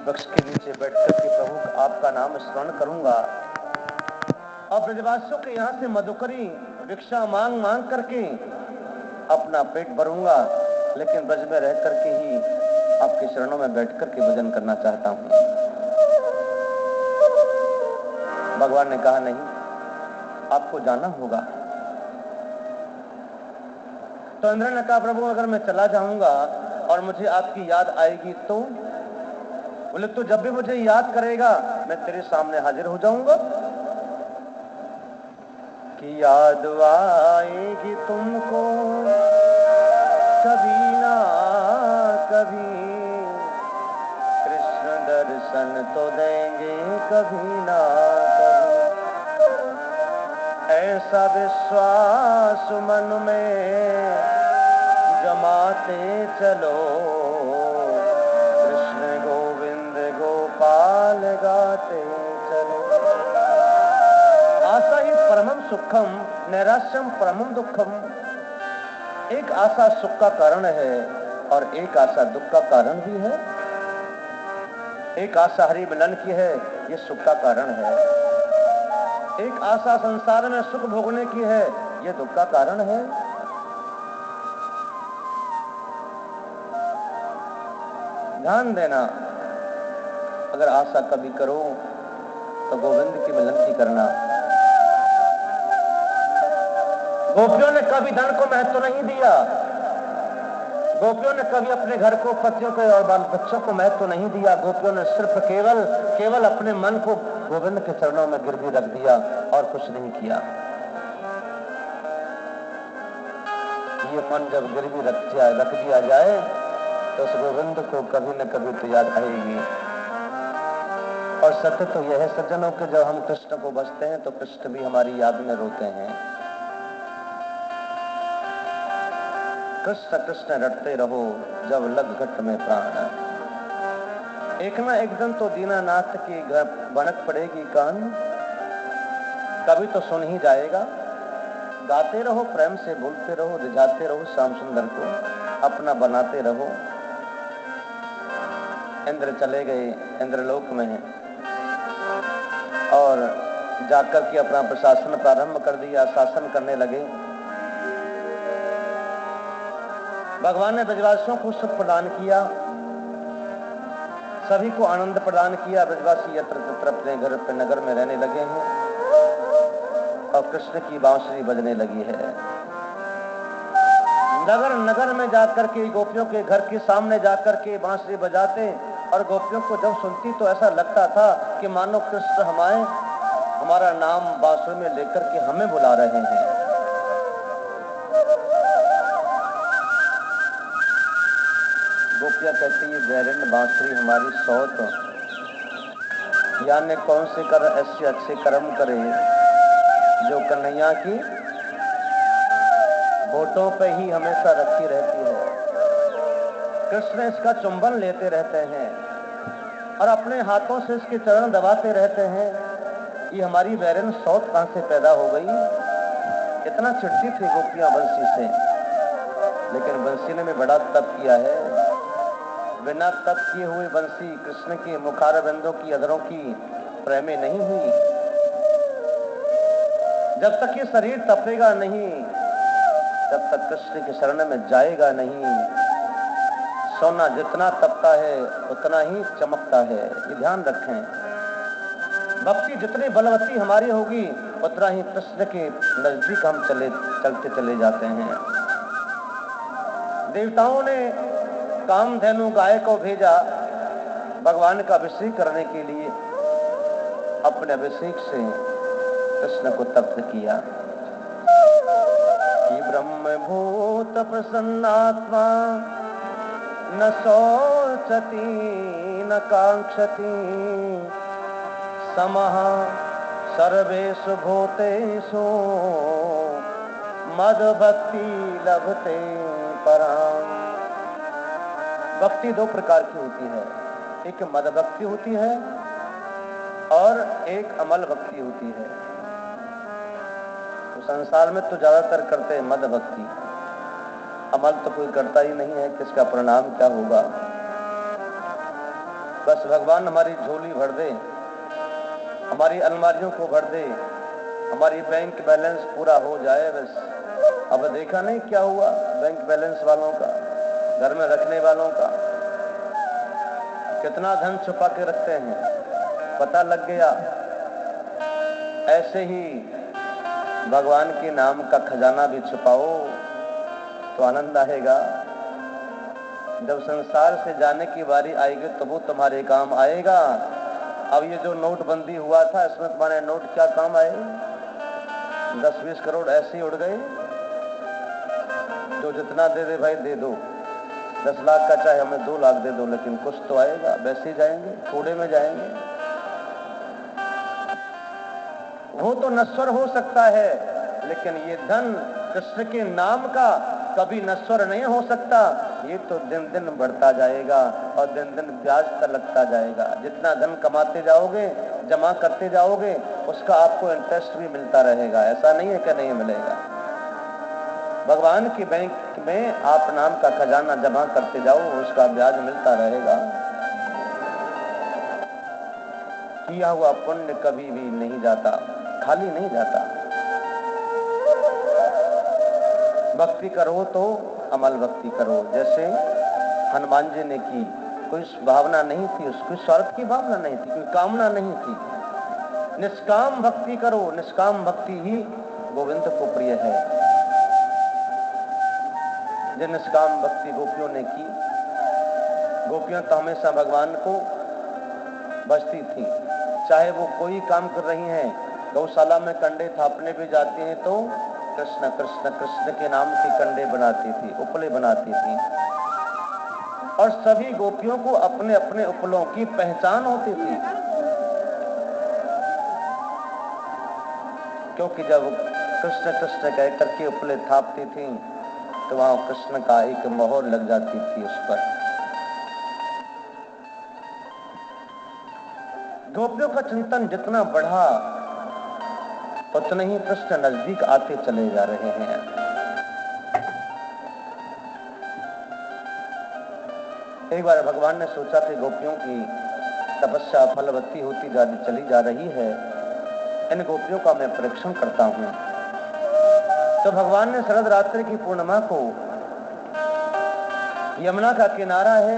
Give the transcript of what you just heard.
वृक्ष के नीचे बैठकर के प्रभु आपका नाम स्मरण करूंगा और ब्रजवासियों के यहाँ से मधुकरी भिक्षा मांग मांग करके अपना पेट भरूंगा, लेकिन ब्रज में रह करके ही आपके चरणों में बैठ करके भजन करना चाहता हूं। भगवान ने कहा नहीं, आपको जाना होगा। तो इंद्र ने कहा प्रभु अगर मैं चला जाऊंगा और मुझे आपकी याद आएगी तो? बोले तो जब भी मुझे याद करेगा मैं तेरे सामने हाजिर हो जाऊंगा। कि याद आएगी तुमको कभी ना कभी, कृष्ण दर्शन तो देंगे कभी ना कभी। ऐसा विश्वास मन में जमाते चलो, कृष्ण गोविंद गोपाल गाते चलो। आशा ही परमम सुखम नैराश्यम परमम दुखम। एक आशा सुख का कारण है और एक आशा दुख का कारण भी है। एक आशा हरि मिलन की है, ये सुख का कारण है। एक आशा संसार में सुख भोगने की है, ये दुख का कारण है। ध्यान देना, अगर आशा कभी करो तो गोविंद की मिलन की करना। गोपियों ने कभी धन को महत्व नहीं दिया, गोपियों ने कभी अपने घर को, पतियों को और बाल बच्चों को महत्व नहीं दिया। गोपियों ने सिर्फ केवल अपने मन को गोविंद के चरणों में गिरवी रख दिया और कुछ नहीं किया। ये मन जब गिरवी रख दिया जाए तो उस गोविंद को कभी न कभी तो याद आएगी। और सत्य तो यह है सज्जनों के जब हम कृष्ण को बसते हैं तो कृष्ण भी हमारी याद में रोते हैं। कृष्ण कृष्ण रटते रहो जब लग घट में प्राण। एक ना एक दिन तो दीनानाथ की बनक पड़ेगी कान, कभी तो सुन ही जाएगा। गाते रहो, प्रेम से बोलते रहो, रिझाते रहो श्याम सुंदर को, अपना बनाते रहो। इंद्र चले गए इंद्रलोक में और जाकर के अपना प्रशासन प्रारंभ कर दिया, शासन करने लगे। भगवान ने ब्रजवासियों को सुख प्रदान किया, सभी को आनंद प्रदान किया। ब्रजवासी यत्र तत्र अपने घर पे नगर में रहने लगे हैं और कृष्ण की बांसुरी बजने लगी है। नगर नगर में जाकर के गोपियों के घर के सामने जाकर के बांसुरी बजाते और गोपियों को जब सुनती तो ऐसा लगता था कि मानो कृष्ण हमारा नाम बांसुरी में लेकर के हमें बुला रहे हैं। गोपियां कहती है बैरन बांसुरी हमारी सौत, यानी कौन से कर ऐसे अच्छे कर्म करे जो कन्हैया की होठों पे ही हमेशा रखी रहती है। कृष्ण इसका चुंबन लेते रहते हैं और अपने हाथों से इसके चरण दबाते रहते हैं। ये हमारी बैरन सौत कहां से पैदा हो गई? इतना चिढ़ती थी गोपियां बंसी से, लेकिन बंसी ने भी बड़ा तप किया है। बिना तप किए हुए बंसी कृष्ण के मुखार बिंदों की अधरों की प्रेमे नहीं हुई। जब तक ये शरीर तपेगा नहीं, तब तक कृष्ण के शरण में जाएगा नहीं। सोना जितना तपता है उतना ही चमकता है, ये ध्यान रखें। भक्ति जितनी बलवती हमारी होगी उतना ही कृष्ण के नजदीक हम चलते चले जाते हैं। देवताओं ने कामधेनु गाय को भेजा भगवान का अभिषेक करने के लिए। अपने अभिषेक से कृष्ण को तप्त किया कि ब्रह्म भूत प्रसन्नात्मा न शोचति न कांक्षति समः सर्वेषु भूतेषु मद भक्ति लभते पराम। भक्ति दो प्रकार की होती है, एक मद भक्ति होती है और एक अमल भक्ति होती है। तो संसार में तो ज्यादातर करते हैं मद भक्ति, अमल तो कोई करता ही नहीं है, किसका परिणाम क्या होगा। बस भगवान हमारी झोली भर दे, हमारी अलमारियों को भर दे, हमारी बैंक बैलेंस पूरा हो जाए बस। अब देखा नहीं क्या हुआ बैंक बैलेंस वालों का, घर में रखने वालों का, कितना धन छुपा के रखते हैं, पता लग गया। ऐसे ही भगवान के नाम का खजाना भी छुपाओ तो आनंद आएगा। जब संसार से जाने की बारी आएगी तो वो तुम्हारे काम आएगा। अब ये जो नोटबंदी हुआ था, इसमें तुम्हारे नोट क्या काम आए? 10-20 करोड़ ऐसे ही उड़ गए। जो जितना दे दे भाई दे दो, 10 लाख का चाहे हमें 2 लाख दे दो, लेकिन कुछ तो आएगा। वैसे ही जाएंगे, कूड़े में जाएंगे। वो तो नश्वर हो सकता है, लेकिन ये धन कृष्ण के नाम का कभी नश्वर नहीं हो सकता। ये तो दिन दिन बढ़ता जाएगा और दिन दिन ब्याज पर लगता जाएगा। जितना धन कमाते जाओगे, जमा करते जाओगे, उसका आपको इंटरेस्ट भी मिलता रहेगा। ऐसा नहीं है कि नहीं मिलेगा। भगवान की बैंक में आप नाम का खजाना जमा करते जाओ, उसका ब्याज मिलता रहेगा। किया हुआ पुण्य कभी भी नहीं जाता, खाली नहीं जाता। भक्ति करो तो अमल भक्ति करो। जैसे हनुमान जी ने की, कोई भावना नहीं थी, उसकी स्वार्थ की भावना नहीं थी, कोई कामना नहीं थी। निष्काम भक्ति करो, निष्काम भक्ति ही गोविंद को प्रिय है। जो निष्काम भक्ति गोपियों ने की, गोपियां तो हमेशा भगवान को बचती थी। चाहे वो कोई काम कर रही हैं, गौशाला में कंडे थापने भी जाती हैं तो कृष्ण कृष्ण कृष्ण के नाम के कंडे बनाती थी, उपले बनाती थी। और सभी गोपियों को अपने अपने उपलों की पहचान होती थी, क्योंकि जब कृष्ण कृष्ण कह करके उपले थापती थी तो वहां कृष्ण का एक मोहर लग जाती थी उस पर। गोपियों का चिंतन जितना बढ़ा, उतने ही कृष्ण नजदीक आते चले जा रहे हैं। एक बार भगवान ने सोचा कि गोपियों की तपस्या फलवती होती चली जा रही है, इन गोपियों का मैं परीक्षण करता हूं। तो भगवान ने शरद रात्रि की पूर्णिमा को, यमुना का किनारा है,